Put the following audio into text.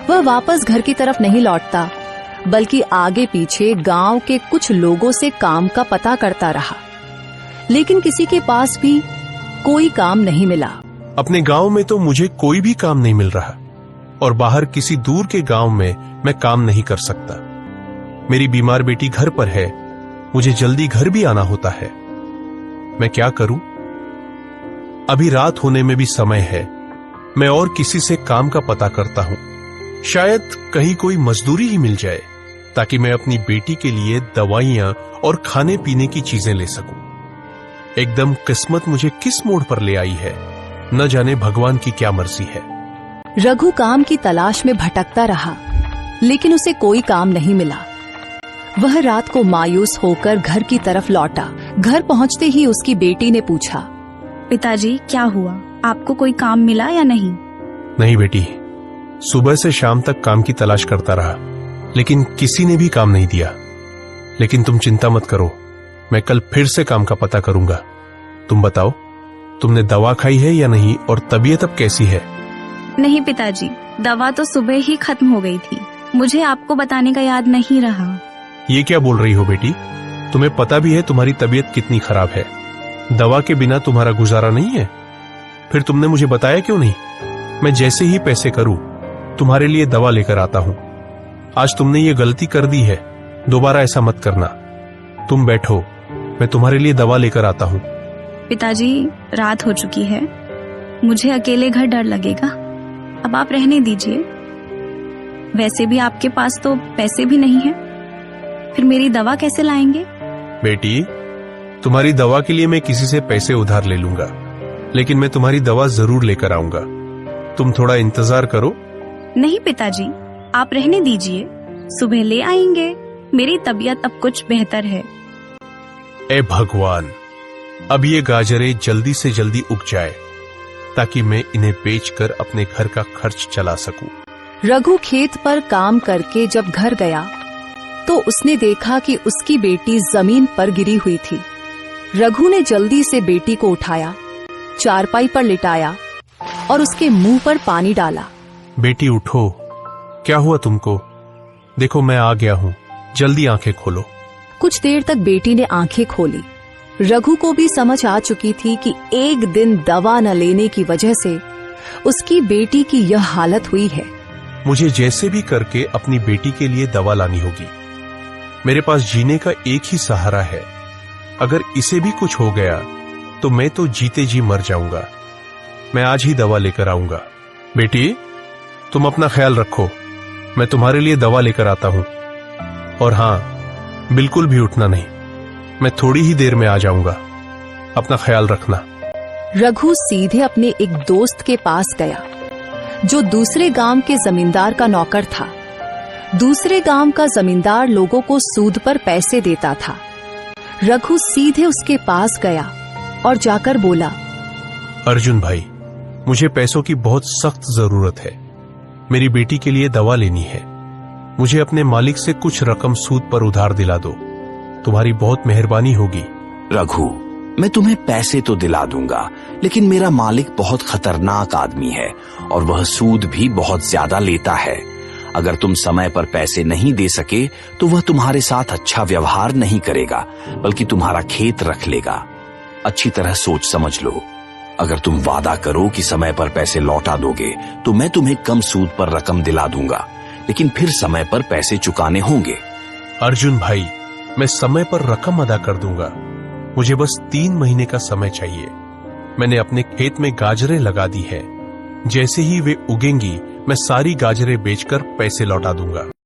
वह वापस घर की तरफ नहीं लौटता, बल्कि आगे पीछे गांव के कुछ लोगों से काम का पता करता रहा, लेकिन किसी के पास भी कोई काम नहीं मिला। अपने गांव में तो मुझे कोई भी काम नहीं मिल रहा और बाहर किसी दूर के गांव में मैं काम नहीं कर सकता। मेरी बीमार बेटी घर पर है, मुझे जल्दी घर भी आना होता है। मैं क्या करूं? अभी रात होने में भी समय है। मैं और किसी से काम का पता करता हूं, शायद कहीं कोई मजदूरी ही मिल जाए ताकि मैं अपनी बेटी के लिए दवाइयां और खाने पीने की चीजें ले सकूं। एकदम किस्मत मुझे किस मोड़ पर ले आई है, न जाने भगवान की क्या मर्जी है। रघु काम की तलाश में भटकता रहा, लेकिन उसे कोई काम नहीं मिला। वह रात को मायूस होकर घर की तरफ लौटा। घर पहुंचते ही उसकी बेटी ने पूछा, पिताजी क्या हुआ, आपको कोई काम मिला या नहीं? नहीं बेटी, सुबह से शाम तक काम की तलाश करता रहा, लेकिन किसी ने भी काम नहीं दिया। लेकिन तुम चिंता मत करो, मैं कल फिर से काम का पता करूंगा। तुम बताओ, तुमने दवा खाई है या नहीं और तबीयत अब कैसी है? नहीं पिताजी, दवा तो सुबह ही खत्म हो गई थी। मुझे आपको बताने का याद नहीं रहा। ये क्या बोल रही हो बेटी? तुम्हें पता भी है तुम्हारी तबीयत कितनी खराब है। दवा के बिना तुम्हारा गुजारा नहीं है। फिर तुमने मुझे बताया क्यों नहीं? मैं जैसे ही पैसे करूं तुम्हारे लिए दवा लेकर आता हूं। आज तुमने ये गलती कर दी है, दोबारा ऐसा मत करना। तुम बैठो, मैं तुम्हारे लिए दवा लेकर आता हूं। पिताजी रात हो चुकी है, मुझे अकेले घर डर लगेगा। अब आप रहने दीजिए। वैसे भी आपके पास तो पैसे भी नहीं है, फिर मेरी दवा कैसे लाएंगे? बेटी, तुम्हारी दवा के लिए मैं किसी से पैसे उधार ले लूंगा, लेकिन मैं तुम्हारी दवा जरूर लेकर आऊंगा। तुम थोड़ा इंतजार करो। नहीं पिताजी, आप रहने दीजिए, सुबह ले आएंगे। मेरी तबीयत अब कुछ बेहतर है। ए भगवान, अब ये गाजरें जल्दी से जल्दी उग जाए ताकि मैं इन्हें बेचकर अपने घर का खर्च चला सकूं। रघु खेत पर काम करके जब घर गया तो उसने देखा कि उसकी बेटी जमीन पर गिरी हुई थी। रघु ने जल्दी से बेटी को उठाया, चारपाई पर लिटाया और उसके मुंह पर पानी डाला। बेटी उठो, क्या हुआ तुमको? देखो मैं आ गया हूं, जल्दी आंखें खोलो। कुछ देर तक बेटी ने आंखें खोली। रघु को भी समझ आ चुकी थी कि एक दिन दवा न लेने की वजह से उसकी बेटी की यह हालत हुई है। मुझे जैसे भी करके अपनी बेटी के लिए दवा लानी होगी। मेरे पास जीने का एक ही सहारा है। अगर इसे भी कुछ हो गया तो मैं तो जीते जी मर जाऊंगा। मैं आज ही दवा लेकर आऊंगा। बेटी, तुम अपना ख्याल रखो, मैं तुम्हारे लिए दवा लेकर आता हूं। और हां, बिल्कुल भी उठना नहीं, मैं थोड़ी ही देर में आ जाऊंगा। अपना ख्याल रखना। रघु सीधे अपने एक दोस्त के पास गया जो दूसरे गांव के जमींदार का नौकर था। दूसरे गांव का जमींदार लोगों को सूद पर पैसे देता था। रघु सीधे उसके पास गया और जाकर बोला, अर्जुन भाई, मुझे पैसों की बहुत सख्त जरूरत है। मेरी बेटी के लिए दवा लेनी है। मुझे अपने मालिक से कुछ रकम सूद पर उधार दिला दो। तुम्हारी बहुत मेहरबानी होगी। रघु, मैं तुम्हें पैसे तो दिला दूंगा, लेकिन मेरा मालिक बहुत खतरनाक आदमी है और वह सूद भी बहुत ज्यादा लेता है। अगर तुम समय पर पैसे नहीं दे सके तो वह तुम्हारे साथ अच्छा व्यवहार नहीं करेगा, बल्कि तुम्हारा खेत रख लेगा। अच्छी तरह सोच समझ लो। अगर तुम वादा करो कि समय पर पैसे लौटा दोगे तो मैं तुम्हें कम सूद पर रकम दिला दूंगा, लेकिन फिर समय पर पैसे चुकाने होंगे। अर्जुन भाई, मैं समय पर रकम अदा कर दूंगा। मुझे बस 3 महीने का समय चाहिए। मैंने अपने खेत में गाजरें लगा दी है। जैसे ही वे उगेंगी मैं सारी गाजरें बेचकर पैसे लौटा दूंगा।